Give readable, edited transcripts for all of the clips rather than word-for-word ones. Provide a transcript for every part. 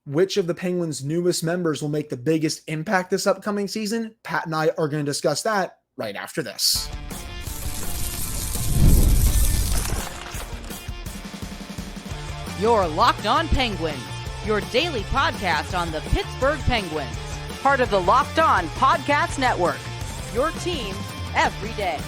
which of the Penguins' newest members will make the biggest impact this upcoming season? Pat and I are going to discuss that right after this. You're Locked On Penguins, your daily podcast on the Pittsburgh Penguins, part of the Locked On Podcast Network, your team every day.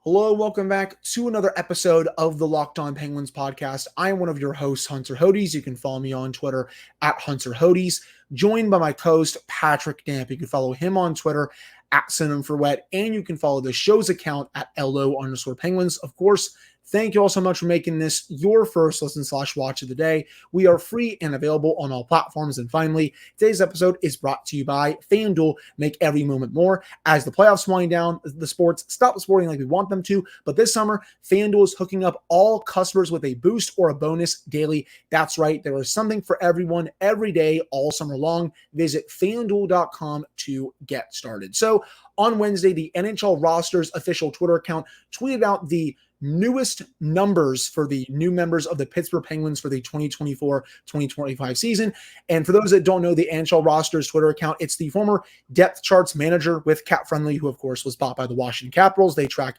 Hello, welcome back to another episode of the Locked On Penguins podcast. I am one of your hosts, Hunter Hodes. You can follow me on Twitter at Hunter Hodes, joined by my co-host, Patrick Damp. You can follow him on Twitter at SynonymForWet, and you can follow the show's account at LO_Penguins. Of course, thank you all so much for making this your first listen/watch of the day. We are free and available on all platforms. And finally, today's episode is brought to you by FanDuel. Make every moment more. As the playoffs wind down, the sports stop sporting like we want them to. But this summer, FanDuel is hooking up all customers with a boost or a bonus daily. That's right. There is something for everyone every day, all summer long. Visit FanDuel.com to get started. So on Wednesday, the NHL roster's official Twitter account tweeted out the newest numbers for the new members of the Pittsburgh Penguins for the 2024-2025 season. And for those that don't know the NHL roster's Twitter account, it's the former depth charts manager with Cap Friendly, who of course was bought by the Washington Capitals. They track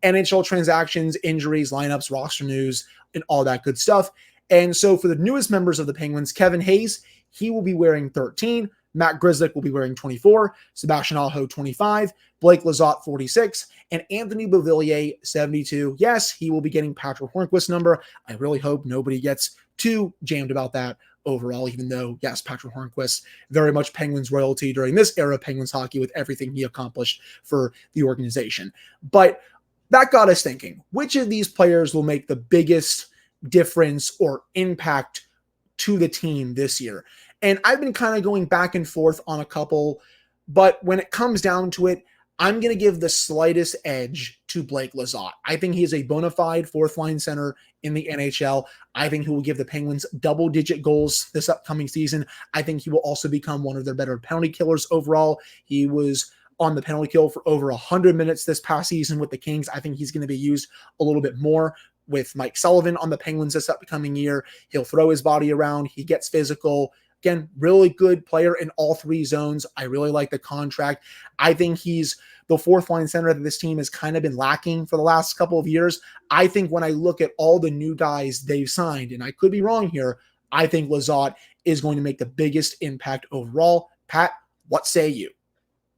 NHL transactions, injuries, lineups, roster news, and all that good stuff. And so for the newest members of the Penguins, Kevin Hayes, he will be wearing 13. Matt Grzelcyk will be wearing 24, Sebastian Aho 25, Blake Lizotte 46, and Anthony Beauvillier 72. Yes, he will be getting Patrick Hornquist's number. I really hope nobody gets too jammed about that overall, even though, yes, Patrick Hornquist, very much Penguins royalty during this era of Penguins hockey with everything he accomplished for the organization. But that got us thinking, which of these players will make the biggest difference or impact to the team this year? And I've been kind of going back and forth on a couple, but when it comes down to it, I'm going to give the slightest edge to Blake Lizotte. I think he is a bona fide fourth-line center in the NHL. I think he will give the Penguins double-digit goals this upcoming season. I think he will also become one of their better penalty killers overall. He was on the penalty kill for over 100 minutes this past season with the Kings. I think he's going to be used a little bit more with Mike Sullivan on the Penguins this upcoming year. He'll throw his body around. He gets physical. Again, really good player in all three zones. I really like the contract. I think he's the fourth line center that this team has kind of been lacking for the last couple of years. I think when I look at all the new guys they've signed, and I could be wrong here, I think Lizotte is going to make the biggest impact overall. Pat, what say you?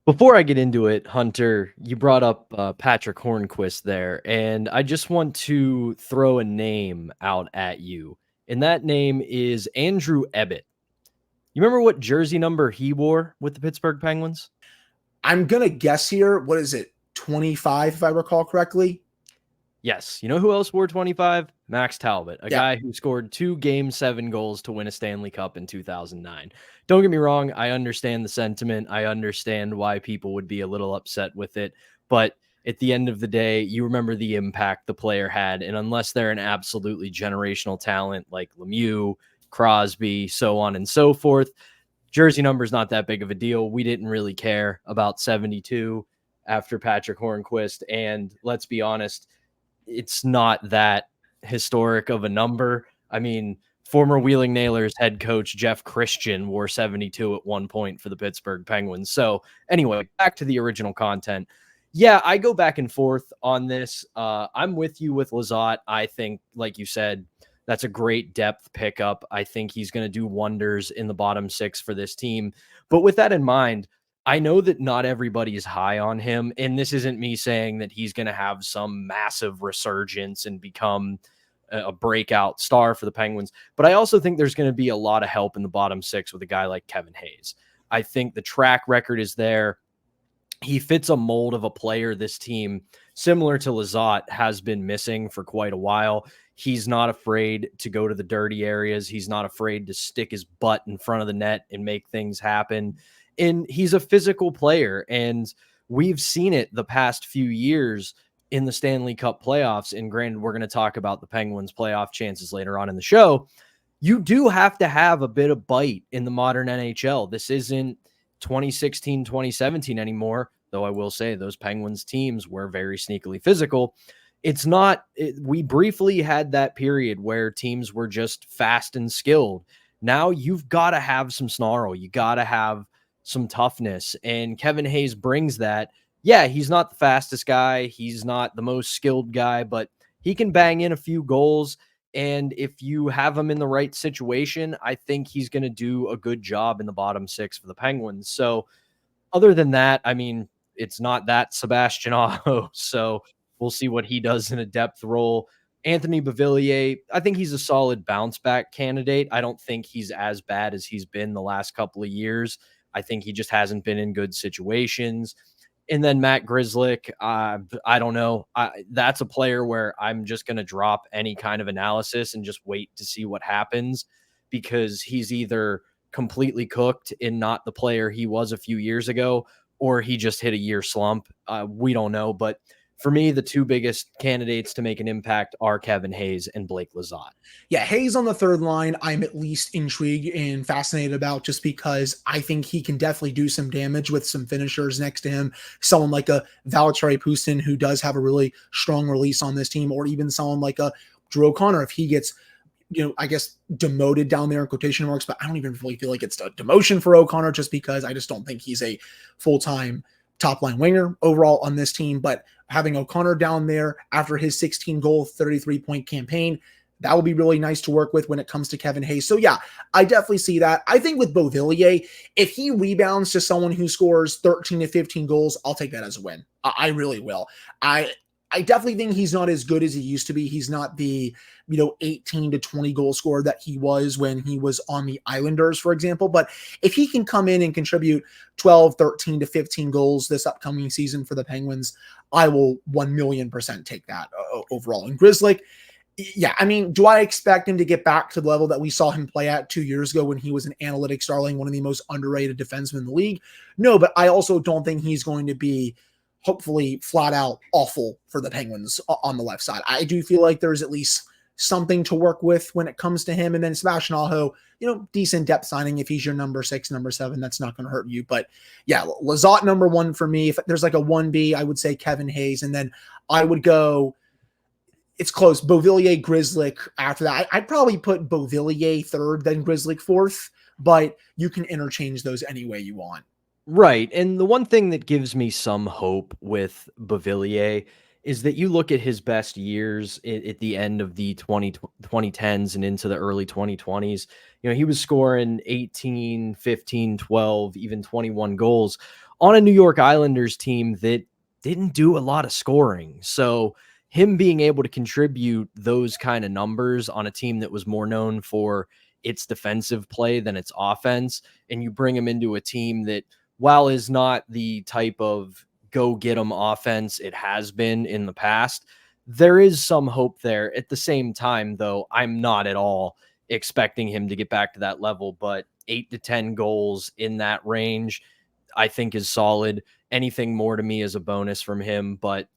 Before I get into it, Hunter, you brought up Patrick Hornquist there, and I just want to throw a name out at you, and that name is Andrew Ebbett. You remember what jersey number he wore with the Pittsburgh Penguins? I'm going to guess here. What is it? 25, if I recall correctly. Yes. You know who else wore 25? Max Talbot, a guy who scored 2 Game 7 goals to win a Stanley Cup in 2009. Don't get me wrong. I understand the sentiment. I understand why people would be a little upset with it. But at the end of the day, you remember the impact the player had. And unless they're an absolutely generational talent like Lemieux, Crosby, so on and so forth, jersey number is not that big of a deal. We didn't really care about 72 after Patrick Hornquist. And let's be honest, it's not that historic of a number. I mean, former Wheeling Nailers head coach Jeff Christian wore 72 at one point for the Pittsburgh Penguins. So anyway, back to the original content. Yeah, I go back and forth on this. I'm with you with Lizotte. I think, like you said, that's a great depth pickup. I think he's going to do wonders in the bottom 6 for this team. But with that in mind, I know that not everybody is high on him. And this isn't me saying that he's going to have some massive resurgence and become a breakout star for the Penguins. But I also think there's going to be a lot of help in the bottom 6 with a guy like Kevin Hayes. I think the track record is there. He fits a mold of a player this team, similar to Lizotte, has been missing for quite a while. He's not afraid to go to the dirty areas. He's not afraid to stick his butt in front of the net and make things happen. And he's a physical player. And we've seen it the past few years in the Stanley Cup playoffs. And granted, we're going to talk about the Penguins' playoff chances later on in the show. You do have to have a bit of bite in the modern NHL. This isn't 2016, 2017 anymore, though I will say those Penguins teams were very sneakily physical. It's not, we briefly had that period where teams were just fast and skilled. Now you've got to have some snarl. You got to have some toughness. And Kevin Hayes brings that. Yeah, he's not the fastest guy. He's not the most skilled guy, but he can bang in a few goals. And if you have him in the right situation, I think he's going to do a good job in the bottom six for the Penguins. So other than that, I mean, it's not that Sebastian Aho. So we'll see what he does in a depth role. Anthony Beauvillier, I think he's a solid bounce back candidate. I don't think he's as bad as he's been the last couple of years. I think he just hasn't been in good situations. And then Matt Grzelcyk, I don't know. That's a player where I'm just going to drop any kind of analysis and just wait to see what happens, because he's either completely cooked and not the player he was a few years ago, or he just hit a year slump. We don't know. But for me, the two biggest candidates to make an impact are Kevin Hayes and Blake Lizotte. Yeah, Hayes on the third line, I'm at least intrigued and fascinated about, just because I think he can definitely do some damage with some finishers next to him. Someone like a Valtteri Pustin, who does have a really strong release on this team, or even someone like a Drew O'Connor, if he gets, I guess demoted down there in quotation marks, but I don't even really feel like it's a demotion for O'Connor, just because I just don't think he's a full-time top line winger overall on this team. But having O'Connor down there after his 16-goal, 33-point campaign, that will be really nice to work with when it comes to Kevin Hayes. So yeah, I definitely see that. I think with Beauvillier, if he rebounds to someone who scores 13 to 15 goals, I'll take that as a win. I really will. I definitely think he's not as good as he used to be. He's not the, 18 to 20 goal scorer that he was when he was on the Islanders, for example. But if he can come in and contribute 12, 13 to 15 goals this upcoming season for the Penguins, I will 1,000,000% take that overall. And Grzelcyk, yeah, I mean, do I expect him to get back to the level that we saw him play at 2 years ago when he was an analytics darling, one of the most underrated defensemen in the league? No, but I also don't think he's going to be hopefully flat out awful for the Penguins on the left side. I do feel like there's at least something to work with when it comes to him. And then Sebastian Aho, decent depth signing. If he's your number 6, number 7, that's not going to hurt you. But yeah, Lizotte number 1 for me. If there's like a 1B, I would say Kevin Hayes. And then I would go, it's close, Beauvillier, Grzelcyk after that. I'd probably put Beauvillier third, then Grzelcyk fourth, but you can interchange those any way you want. Right. And the one thing that gives me some hope with Beauvillier is that you look at his best years at the end of the 2010s and into the early 2020s. He was scoring 18, 15, 12, even 21 goals on a New York Islanders team that didn't do a lot of scoring. So him being able to contribute those kind of numbers on a team that was more known for its defensive play than its offense, and you bring him into a team that, while is not the type of go get 'em offense it has been in the past, there is some hope there. At the same time, though, I'm not at all expecting him to get back to that level, but 8 to 10 goals in that range, I think, is solid. Anything more to me is a bonus from him. But,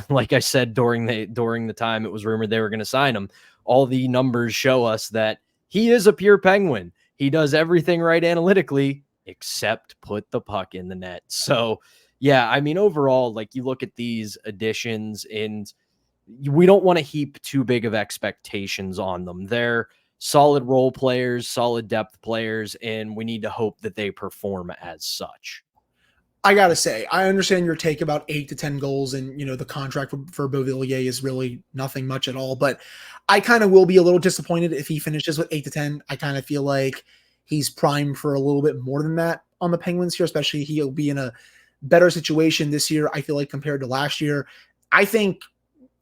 like I said, during the time it was rumored they were going to sign him, all the numbers show us that he is a pure Penguin. He does everything right analytically, except put the puck in the net. So yeah, I mean, overall, like, you look at these additions and we don't want to heap too big of expectations on them. They're solid role players, solid depth players, and we need to hope that they perform as such. I got to say, I understand your take about 8 to 10 goals, and, the contract for Beauvillier is really nothing much at all, but I kind of will be a little disappointed if he finishes with 8 to 10. I kind of feel like he's primed for a little bit more than that on the Penguins here, especially he'll be in a better situation this year, I feel like, compared to last year. I think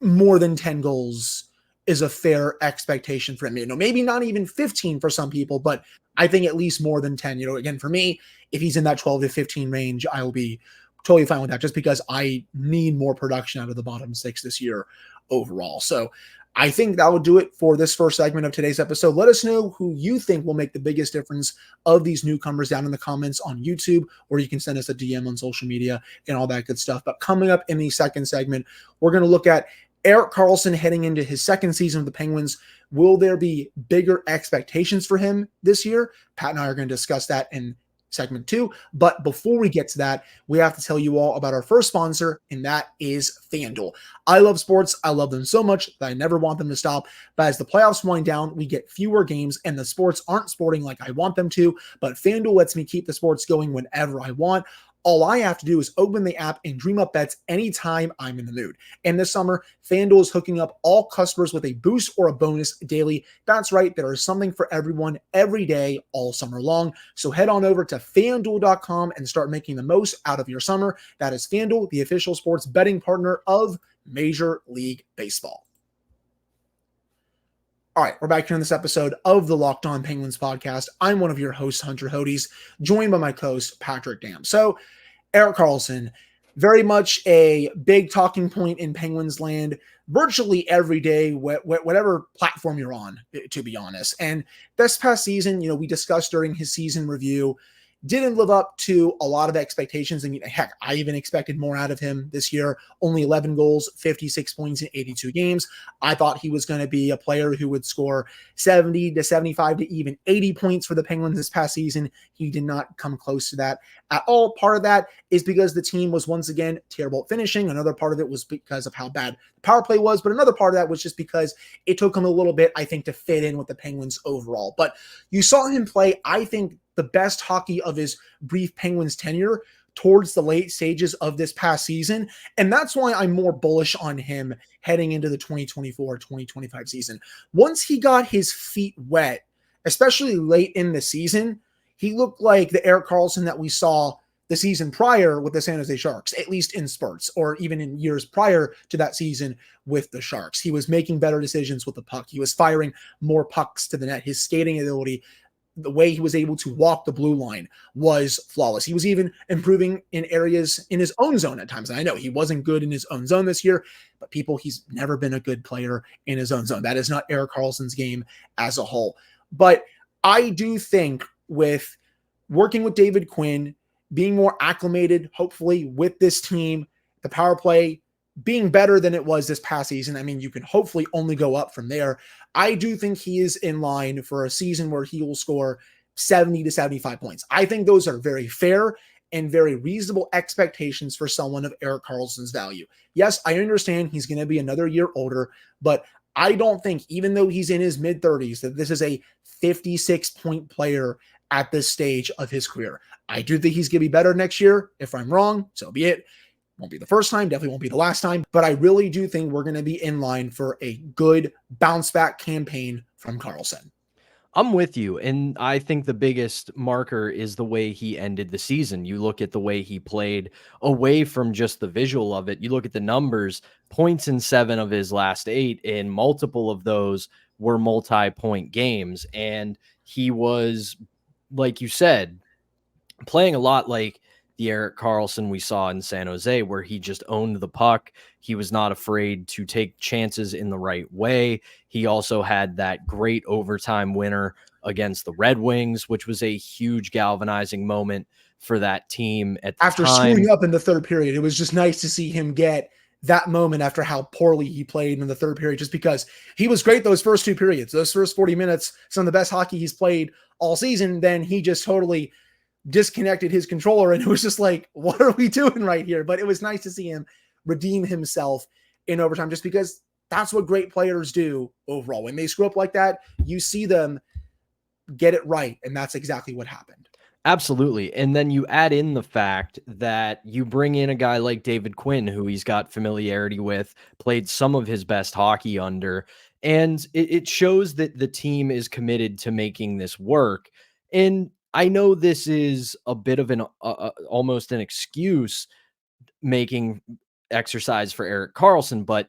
more than 10 goals is a fair expectation for him. Maybe not even 15 for some people, but I think at least more than 10. Again, for me, if he's in that 12 to 15 range, I will be totally fine with that, just because I need more production out of the bottom 6 this year overall. So I think that will do it for this first segment of today's episode. Let us know who you think will make the biggest difference of these newcomers down in the comments on YouTube, or you can send us a DM on social media and all that good stuff. But coming up in the second segment, we're going to look at Erik Karlsson heading into his second season of the Penguins. Will there be bigger expectations for him this year? Pat and I are going to discuss that in segment 2. But before we get to that, we have to tell you all about our first sponsor, and that is FanDuel. I love sports. I love them so much that I never want them to stop. But as the playoffs wind down, we get fewer games, and the sports aren't sporting like I want them to. But FanDuel lets me keep the sports going whenever I want. All I have to do is open the app and dream up bets anytime I'm in the mood. And this summer, FanDuel is hooking up all customers with a boost or a bonus daily. That's right, there is something for everyone every day, all summer long. So head on over to FanDuel.com and start making the most out of your summer. That is FanDuel, the official sports betting partner of Major League Baseball. All right, we're back here in this episode of the Locked On Penguins podcast. I'm one of your hosts, Hunter Hodes, joined by my co-host, Patrick Dam. So, Erik Karlsson, very much a big talking point in Penguins land, virtually every day, whatever platform you're on, to be honest. And this past season, we discussed during his season review, didn't live up to a lot of expectations. I mean, heck, I even expected more out of him this year. Only 11 goals, 56 points in 82 games. I thought he was going to be a player who would score 70 to 75 to even 80 points for the Penguins this past season. He did not come close to that at all. Part of that is because the team was once again terrible at finishing. Another part of it was because of how bad the power play was. But another part of that was just because it took him a little bit, I think, to fit in with the Penguins overall. But you saw him play, I think, the best hockey of his brief Penguins tenure towards the late stages of this past season. And that's why I'm more bullish on him heading into the 2024-2025 season. Once he got his feet wet, especially late in the season, he looked like the Erik Karlsson that we saw the season prior with the San Jose Sharks, at least in spurts, or even in years prior to that season with the Sharks. He was making better decisions with the puck. He was firing more pucks to the net. His skating ability, the way he was able to walk the blue line, was flawless. He was even improving in areas in his own zone at times. And I know he wasn't good in his own zone this year, but he's never been a good player in his own zone. That is not Erik Karlsson's game as a whole. But I do think with working with David Quinn, being more acclimated, hopefully, with this team, the power play being better than it was this past season. I mean, you can hopefully only go up from there. I do think he is in line for a season where he will score 70 to 75 points. I think those are very fair and very reasonable expectations for someone of Erik Karlsson's value. Yes, I understand he's going to be another year older, but I don't think, even though he's in his mid-30s, that this is a 56-point player at this stage of his career. I do think he's going to be better next year. If I'm wrong, so be it. Won't be the first time, definitely won't be the last time, but I really do think we're going to be in line for a good bounce back campaign from Karlsson. I'm with you, and I think the biggest marker is the way he ended the season. You look at the way he played away from just the visual of it. You look at the numbers, points in 7 of his last 8, and multiple of those were multi-point games, and he was, like you said, playing a lot like the Erik Karlsson we saw in San Jose, where he just owned the puck. He was not afraid to take chances in the right way. He also had that great overtime winner against the Red Wings, which was a huge galvanizing moment for that team at the after time. screwing up in the third period. It was just nice to see him get that moment after how poorly he played in the third period, just because he was great those first 2 periods. Those first 40 minutes, some of the best hockey he's played all season. Then he just totally disconnected his controller, and it was just like, what are we doing right here? But it was nice to see him redeem himself in overtime, just because that's what great players do overall. When they screw up like that, you see them get it right, and that's exactly what happened. Absolutely. And then you add in the fact that you bring in a guy like David Quinn, who he's got familiarity with, played some of his best hockey under, and it shows that the team is committed to making this work. And I know this is a bit of an almost an excuse making exercise for Erik Karlsson, but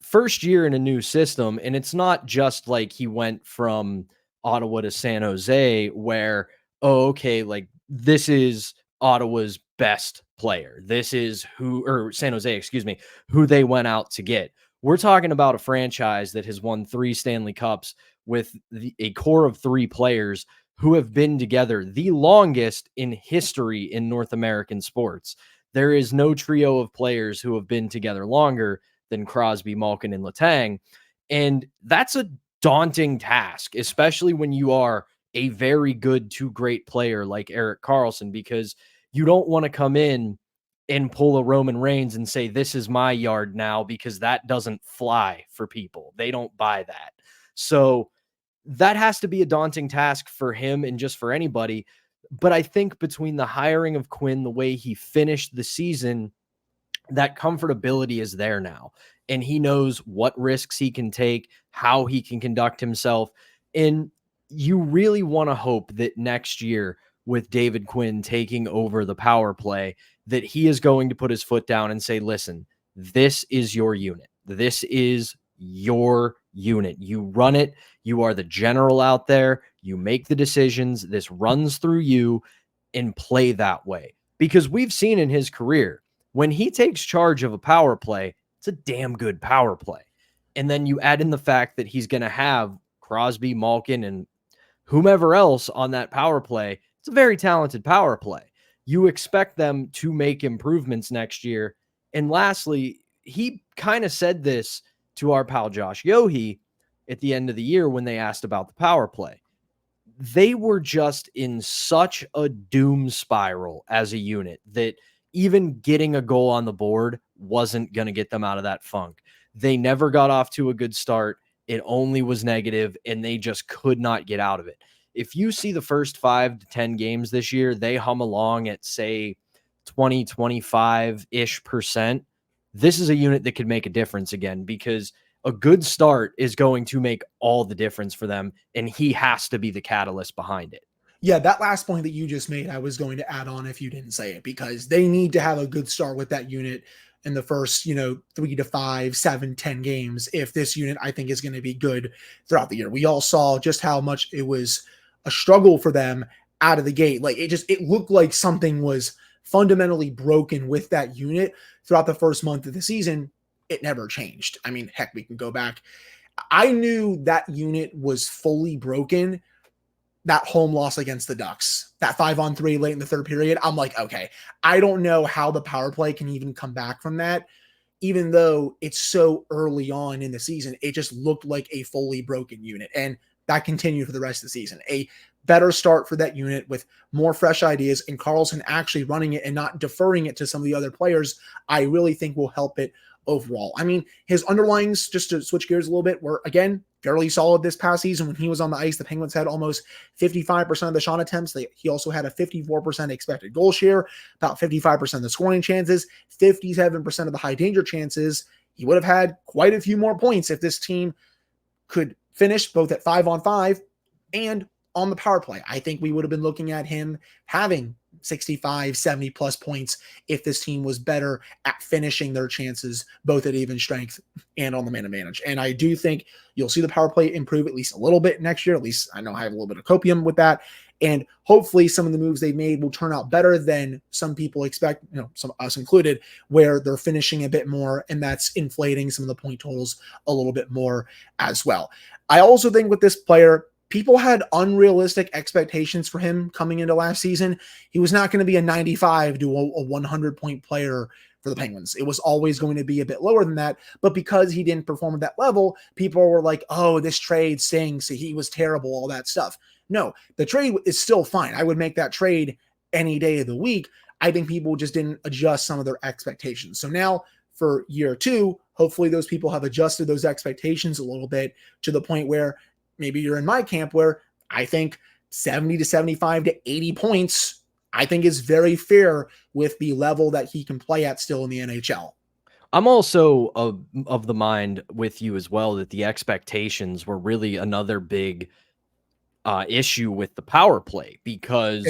first year in a new system, and it's not just like he went from Ottawa to San Jose where, oh, okay, like this is Ottawa's best player. This is San Jose, excuse me, who they went out to get. We're talking about a franchise that has won 3 Stanley Cups with a core of 3 players who have been together the longest in history in North American sports. There is no trio of players who have been together longer than Crosby, Malkin, and Letang. And that's a daunting task, especially when you are a very good to great player like Erik Karlsson, because you don't want to come in and pull a Roman Reigns and say, this is my yard now, because that doesn't fly for people. They don't buy that. So that has to be a daunting task for him and just for anybody. But I think between the hiring of Quinn, the way he finished the season, that comfortability is there now. And he knows what risks he can take, how he can conduct himself. And you really want to hope that next year, with David Quinn taking over the power play, that he is going to put his foot down and say, listen, this is your unit. This is your unit. You run it. You are the general out there. You make the decisions. This runs through you, and play that way. Because we've seen in his career, when he takes charge of a power play, it's a damn good power play. And then you add in the fact that he's going to have Crosby, Malkin, and whomever else on that power play. It's a very talented power play. You expect them to make improvements next year. And lastly, he kind of said this to our pal Josh Yohe at the end of the year when they asked about the power play. They were just in such a doom spiral as a unit that even getting a goal on the board wasn't going to get them out of that funk. They never got off to a good start. It only was negative, and they just could not get out of it. If you see the first 5 to 10 games this year, they hum along at, say, 20, 25-ish%. This is a unit that could make a difference again, because a good start is going to make all the difference for them, and he has to be the catalyst behind it. Yeah, that last point that you just made, I was going to add on if you didn't say it, because they need to have a good start with that unit in the first, 3 to 5, 7, 10 games. If this unit, I think, is going to be good throughout the year. We all saw just how much it was a struggle for them out of the gate. Like it looked like something was fundamentally broken with that unit throughout the first month of the season. It never changed. I mean, heck, we can go back. I knew that unit was fully broken. That home loss against the Ducks, that 5-on-3 late in the third period, I'm like, okay, I don't know how the power play can even come back from that. Even though it's so early on in the season, it just looked like a fully broken unit. And that continued for the rest of the season. A better start for that unit with more fresh ideas, and Karlsson actually running it and not deferring it to some of the other players, I really think will help it overall. I mean, his underlyings, just to switch gears a little bit, were, again, fairly solid this past season. When he was on the ice, the Penguins had almost 55% of the shot attempts. He also had a 54% expected goal share, about 55% of the scoring chances, 57% of the high danger chances. He would have had quite a few more points if this team could finish both at 5-on-5 and on the power play. I think we would have been looking at him having 65, 70 plus points if this team was better at finishing their chances, both at even strength and on the man advantage. And I do think you'll see the power play improve at least a little bit next year. At least I know I have a little bit of copium with that. And hopefully some of the moves they've made will turn out better than some people expect, some us included, where they're finishing a bit more, and that's inflating some of the point totals a little bit more as well. I also think with this player, people had unrealistic expectations for him coming into last season. He was not going to be a 95 to a 100-point player for the Penguins. It was always going to be a bit lower than that. But because he didn't perform at that level, people were like, oh, this trade stinks. He was terrible, all that stuff. No, the trade is still fine. I would make that trade any day of the week. I think people just didn't adjust some of their expectations. So now for year 2, hopefully those people have adjusted those expectations a little bit to the point where maybe you're in my camp, where I think 70 to 75 to 80 points, I think, is very fair with the level that he can play at still in the NHL. I'm also of the mind with you as well that the expectations were really another big issue with the power play, because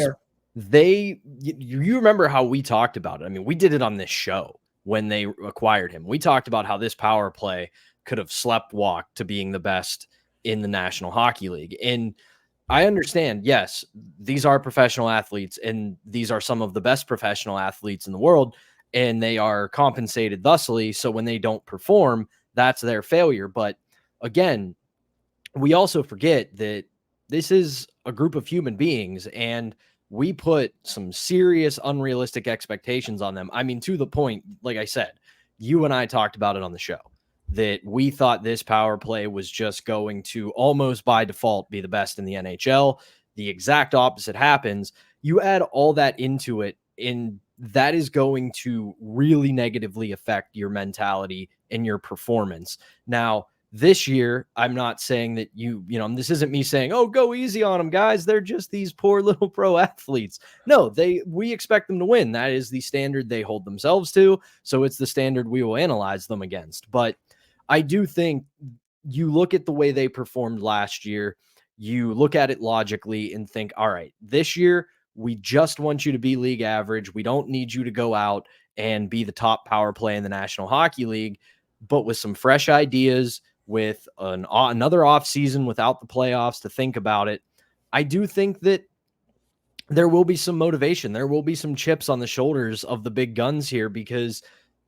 you remember how we talked about it. I mean, we did it on this show when they acquired him. We talked about how this power play could have sleptwalked to being the best in the National Hockey League. And I understand, yes, these are professional athletes, and these are some of the best professional athletes in the world, and they are compensated thusly. So when they don't perform, that's their failure. But again, we also forget that this is a group of human beings, and we put some serious unrealistic expectations on them. I mean, to the point, like I said, you and I talked about it on the show, that we thought this power play was just going to almost by default be the best in the NHL. the exact opposite happens, you add all that into it, and that is going to really negatively affect your mentality and your performance. Now, this year, I'm not saying that this isn't me saying, oh, go easy on them, guys. They're just these poor little pro athletes. No, we expect them to win. That is the standard they hold themselves to. So it's the standard we will analyze them against. But I do think you look at the way they performed last year, you look at it logically and think, all right, this year, we just want you to be league average. We don't need you to go out and be the top power play in the National Hockey League, but with some fresh ideas, with another off season without the playoffs to think about it, I do think that there will be some motivation. There will be some chips on the shoulders of the big guns here, because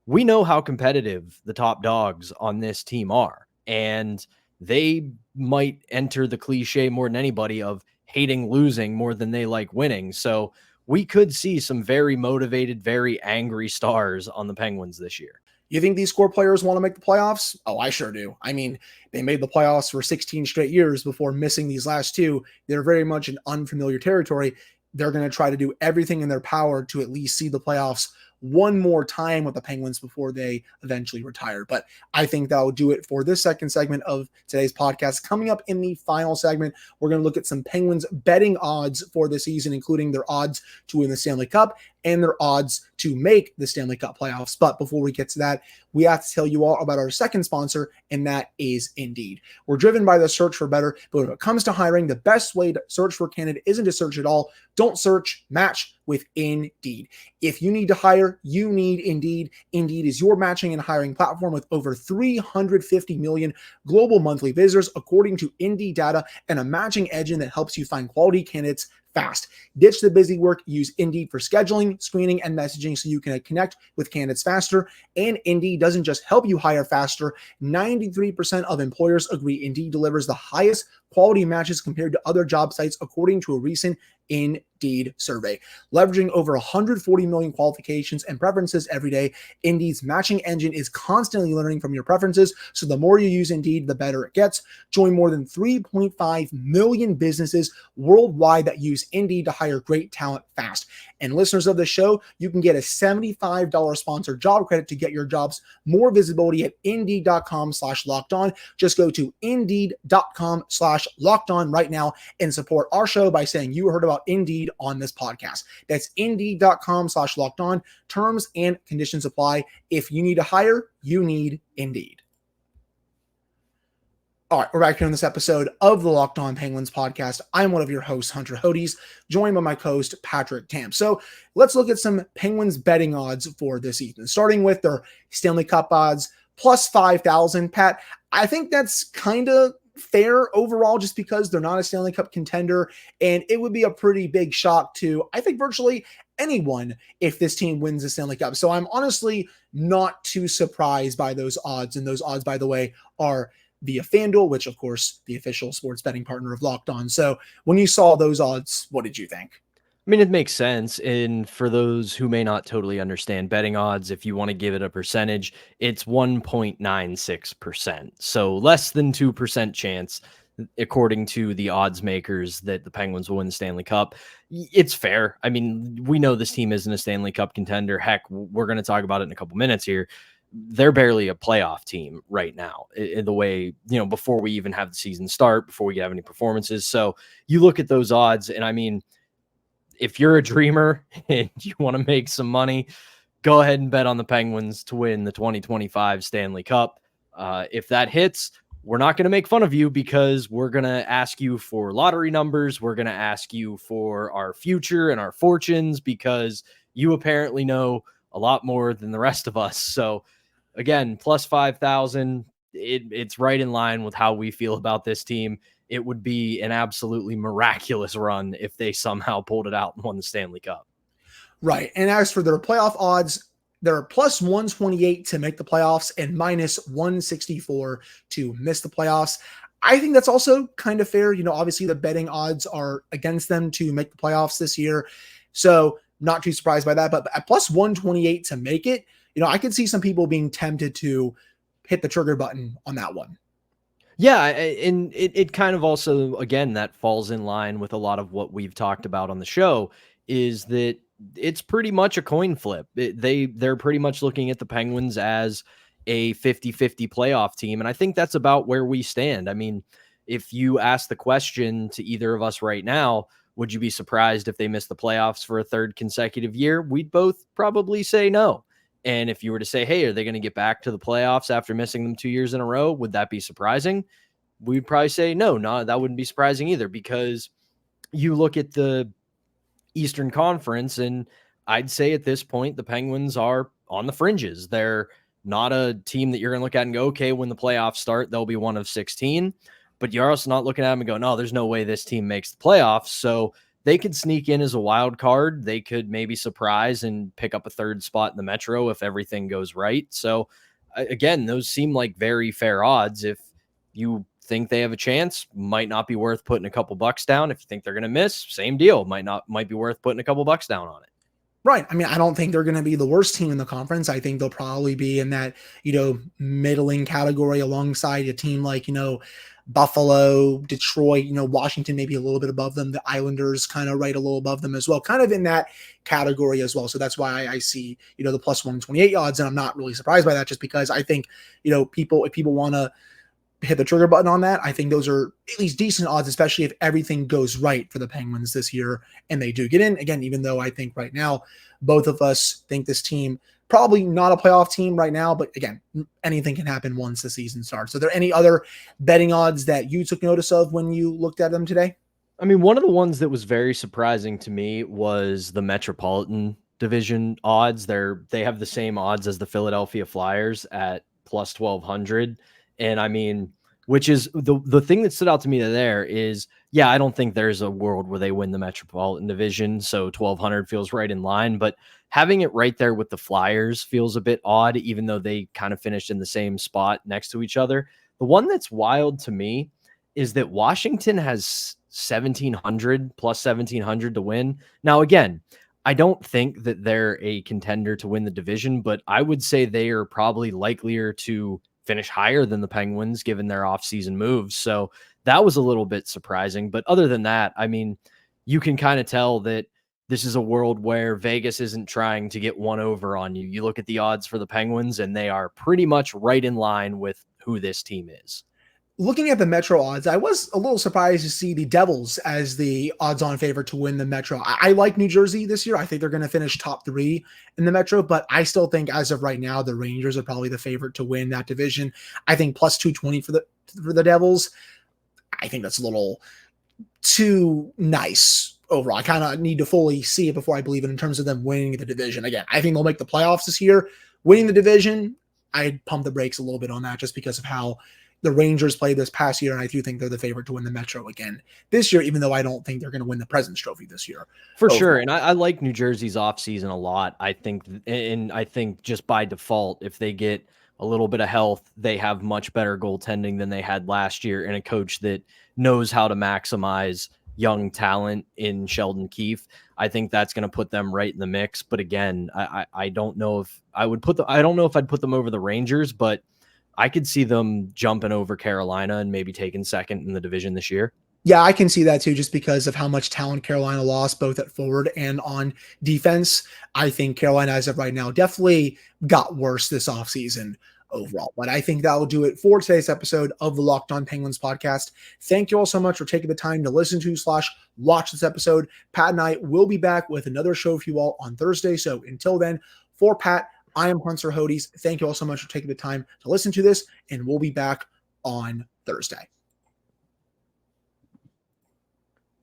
we know how competitive the top dogs on this team are. And they might enter the cliche more than anybody of hating losing more than they like winning. So we could see some very motivated, very angry stars on the Penguins this year. You think these core players want to make the playoffs? Oh, I sure do. I mean, they made the playoffs for 16 straight years before missing these last two. They're very much in unfamiliar territory. They're going to try to do everything in their power to at least see the playoffs one more time with the Penguins before they eventually retire. But I think that'll do it for this second segment of today's podcast. Coming up in the final segment, we're going to look at some Penguins betting odds for the season, including their odds to win the Stanley Cup and their odds to make the Stanley Cup playoffs. But before we get to that, we have to tell you all about our second sponsor, and that is Indeed. We're driven by the search for better, but when it comes to hiring, the best way to search for a candidate isn't to search at all. Don't search, match with Indeed. If you need to hire, you need Indeed. Indeed is your matching and hiring platform with over 350 million global monthly visitors, according to Indeed data, and a matching engine that helps you find quality candidates fast. Ditch the busy work. Use Indeed for scheduling, screening, and messaging so you can connect with candidates faster. And Indeed doesn't just help you hire faster. 93% of employers agree Indeed delivers the highest quality matches compared to other job sites, according to a recent Indeed survey. Leveraging over 140 million qualifications and preferences every day, Indeed's matching engine is constantly learning from your preferences, so the more you use Indeed, the better it gets. Join more than 3.5 million businesses worldwide that use Indeed to hire great talent fast. And listeners of the show, you can get a $75 sponsored job credit to get your jobs more visibility at Indeed.com/lockedon. Just go to Indeed.com/lockedon right now and support our show by saying you heard about Indeed on this podcast. That's Indeed.com/lockedon. Terms and conditions apply. If you need to hire, you need Indeed. All right, we're back here on this episode of the Locked On Penguins podcast. I'm one of your hosts, Hunter Hodes, joined by my co-host, Patrick Tam. So let's look at some Penguins betting odds for this season, starting with their Stanley Cup odds, plus 5,000. Pat, I think that's kind of fair overall, just because they're not a Stanley Cup contender, and it would be a pretty big shock to, I think, virtually anyone if this team wins the Stanley Cup. So I'm honestly not too surprised by those odds, and those odds, by the way, are via FanDuel, which, of course, the official sports betting partner of Locked On. So when you saw those odds, what did you think? I mean, it makes sense. And for those who may not totally understand betting odds, if you want to give it a percentage, it's 1.96%. So less than 2% chance, according to the odds makers, that the Penguins will win the Stanley Cup. It's fair. I mean, we know this team isn't a Stanley Cup contender. Heck, we're going to talk about it in a couple minutes here. They're barely a playoff team right now in the way, before we even have the season start, before we have any performances. So you look at those odds, and I mean, if you're a dreamer and you want to make some money, go ahead and bet on the Penguins to win the 2025 Stanley Cup. If that hits, we're not going to make fun of you, because we're going to ask you for lottery numbers. We're going to ask you for our future and our fortunes, because you apparently know a lot more than the rest of us. So again, plus 5,000, it's right in line with how we feel about this team. It would be an absolutely miraculous run if they somehow pulled it out and won the Stanley Cup. Right. And as for their playoff odds, they're plus 128 to make the playoffs and minus 164 to miss the playoffs. I think that's also kind of fair. Obviously the betting odds are against them to make the playoffs this year. So not too surprised by that, but at plus 128 to make it, I could see some people being tempted to hit the trigger button on that one. Yeah, and it kind of also, again, that falls in line with a lot of what we've talked about on the show, is that it's pretty much a coin flip. They're pretty much looking at the Penguins as a 50-50 playoff team, and I think that's about where we stand. I mean, if you ask the question to either of us right now, would you be surprised if they missed the playoffs for a third consecutive year? We'd both probably say no. And if you were to say, hey, are they going to get back to the playoffs after missing them 2 years in a row? Would that be surprising? We'd probably say no, that wouldn't be surprising either, because you look at the Eastern Conference, and I'd say at this point, the Penguins are on the fringes. They're not a team that you're going to look at and go, okay, when the playoffs start, they'll be one of 16. But you're also not looking at them and go, no, there's no way this team makes the playoffs. So they could sneak in as a wild card. They could maybe surprise and pick up a third spot in the Metro if everything goes right. So again, those seem like very fair odds. If you think they have a chance, might not be worth putting a couple bucks down. If you think they're going to miss, same deal. Might be worth putting a couple bucks down on it. Right. I mean, I don't think they're going to be the worst team in the conference. I think they'll probably be in that, middling category alongside a team like, Buffalo, Detroit, Washington, maybe a little bit above them. The Islanders kind of right a little above them as well, kind of in that category as well. So that's why I see, the plus 128 odds. And I'm not really surprised by that, just because I think, if people want to hit the trigger button on that, I think those are at least decent odds, especially if everything goes right for the Penguins this year and they do get in. Again, even though I think right now, both of us think this team probably not a playoff team right now, but again, anything can happen once the season starts. Are there any other betting odds that you took notice of when you looked at them today? I mean, one of the ones that was very surprising to me was the Metropolitan Division odds. They have the same odds as the Philadelphia Flyers at plus 1,200. And I mean, which is the thing that stood out to me there is, yeah, I don't think there's a world where they win the Metropolitan Division. So 1,200 feels right in line, but having it right there with the Flyers feels a bit odd, even though they kind of finished in the same spot next to each other. The one that's wild to me is that Washington has 1,700 plus 1,700 to win. Now, again, I don't think that they're a contender to win the division, but I would say they are probably likelier to finish higher than the Penguins given their offseason moves. So that was a little bit surprising. But other than that, I mean, you can kind of tell that this is a world where Vegas isn't trying to get one over on you. You look at the odds for the Penguins, and they are pretty much right in line with who this team is. Looking at the Metro odds, I was a little surprised to see the Devils as the odds-on favorite to win the Metro. I like New Jersey this year. I think they're going to finish top 3 in the Metro, but I still think as of right now, the Rangers are probably the favorite to win that division. I think plus 220 for the Devils. I think that's a little too nice overall. I kind of need to fully see it before I believe it in terms of them winning the division. Again, I think they'll make the playoffs this year. Winning the division, I'd pump the brakes a little bit on that just because of how the Rangers played this past year, and I do think they're the favorite to win the Metro again this year, even though I don't think they're going to win the President's Trophy this year. For sure. And I like New Jersey's offseason a lot. I think just by default, if they get a little bit of health, they have much better goaltending than they had last year, and a coach that knows how to maximize young talent in Sheldon Keefe. I think that's going to put them right in the mix. But again, I don't know if I would I don't know if I'd put them over the Rangers, but I could see them jumping over Carolina and maybe taking second in the division this year. Yeah, I can see that too, just because of how much talent Carolina lost, both at forward and on defense. I think Carolina, as of right now, definitely got worse this offseason overall. But I think that will do it for today's episode of the Locked On Penguins podcast. Thank you all so much for taking the time to listen to / watch this episode. Pat and I will be back with another show for you all on Thursday. So until then, for Pat, I am Hunter Hodes. Thank you all so much for taking the time to listen to this, and we'll be back on Thursday.